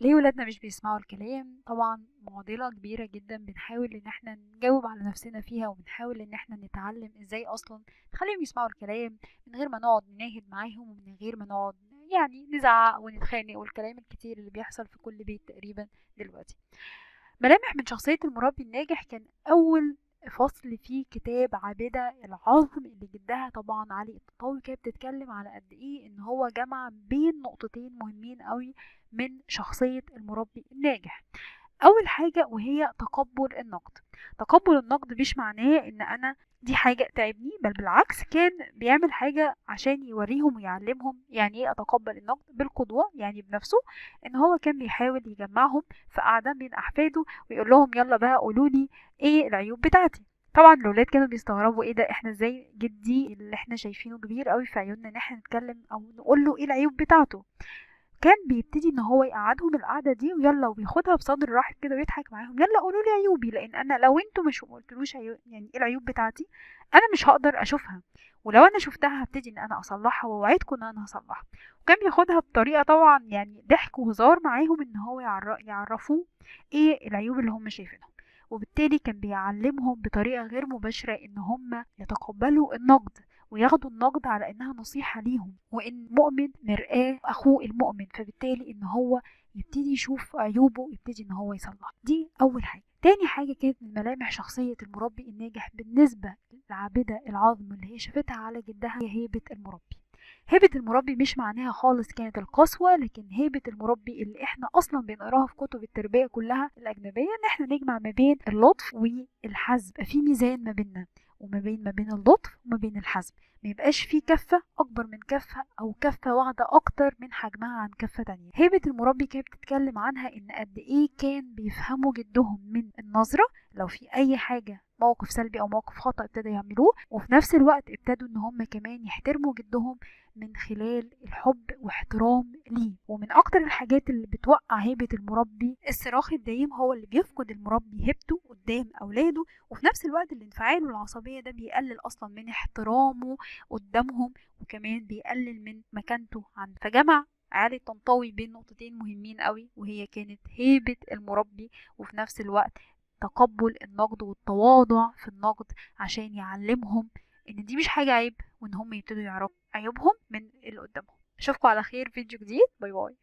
ليه ولادنا مش بيسمعوا الكلام؟ طبعا معضلة كبيرة جدا، بنحاول ان احنا نجاوب على نفسنا فيها، وبنحاول ان احنا نتعلم ازاي اصلا نخليهم يسمعوا الكلام من غير ما نقعد نناهد معاهم، ومن غير ما نقعد يعني نزعق ونتخانق والكلام الكتير اللي بيحصل في كل بيت تقريبا دلوقتي. ملامح من شخصية المربي الناجح كان أول فصل في كتاب عابدة العظم اللي جدها طبعا علي الططاوي كانت بتتكلم على قد ايه ان هو جمع بين نقطتين مهمين قوي من شخصية المربي الناجح. اول حاجة وهي تقبل النقد. تقبل النقد مش معناه ان انا دي حاجة تعبني، بل بالعكس كان بيعمل حاجة عشان يوريهم ويعلمهم يعني ايه اتقبل النقد بالقدوة، يعني بنفسه. ان هو كان بيحاول يجمعهم في قعدة بين احفاده ويقول لهم يلا بقى قولوا لي ايه العيوب بتاعتي. طبعا الاولاد كانوا بيستغربوا ايه ده، احنا ازاي جدي اللي احنا شايفينه كبير قوي في عيوننا ان احنا نتكلم او نقول له ايه العيوب بتاعته. كان بيبتدي ان هو يقعدهم القعده دي ويلا، وبياخدها بصدر رحب كده ويضحك معاهم، يلا قولوا لي عيوبي، لان انا لو انتوا مش قلتلوش عيوب يعني ايه العيوب بتاعتي انا مش هقدر اشوفها، ولو انا شفتها هبتدي ان انا اصلحها واوعدكم ان انا هصلحها. وكان بياخدها بطريقه طبعا يعني ضحك وهزار معاهم ان هو يعرفوه ايه العيوب اللي هم شايفينها. وبالتالي كان بيعلمهم بطريقه غير مباشره ان هم يتقبلوا النقد، وياخدوا النقد على انها نصيحة ليهم، وان مؤمن مرآة اخوه المؤمن، فبالتالي ان هو يبتدي يشوف عيوبه، يبتدي ان هو يصلح. دي اول حاجة. تاني حاجة كانت من ملامح شخصية المربي الناجح بالنسبة للعابدة العظم اللي هي شافتها على جدها هي هيبة المربي. هيبة المربي مش معناها خالص كانت القسوة، لكن هيبة المربي اللي احنا اصلا بنقراها في كتب التربية كلها الاجنبية، ان احنا نجمع ما بين اللطف والحزم، يبقى في ميزان ما بيننا، وما بين اللطف وما بين الحزم، ما يبقاش في كفة أكبر من كفة أو كفة واحدة أكتر من حجمها عن كفة تانية. هيبة المربي كانت بتتكلم عنها إن قد إيه كان بيفهموا جدهم من النظرة، لو في أي حاجة موقف سلبي أو موقف خطأ ابتدوا يعملوه، وفي نفس الوقت ابتدوا إن هم كمان يحترموا جدهم من خلال الحب واحترام ليه. ومن أكتر الحاجات اللي بتوقع هيبة المربي الصراخ الدايم، هو اللي بيفقد المربي هيبته قدام أولاده، وفي نفس الوقت الانفعال والعصبية ده بيقلل أصلا من احترامه قدامهم، وكمان بيقلل من مكانته عند. فجمع علي طنطاوي بين نقطتين مهمين قوي، وهي كانت هيبة المربي وفي نفس الوقت تقبل النقد والتواضع في النقد، عشان يعلمهم ان دي مش حاجة عيب، وان هم يبتدوا يعرفوا عيوبهم من اللي قدامهم. اشوفكم على خير فيديو جديد، باي باي.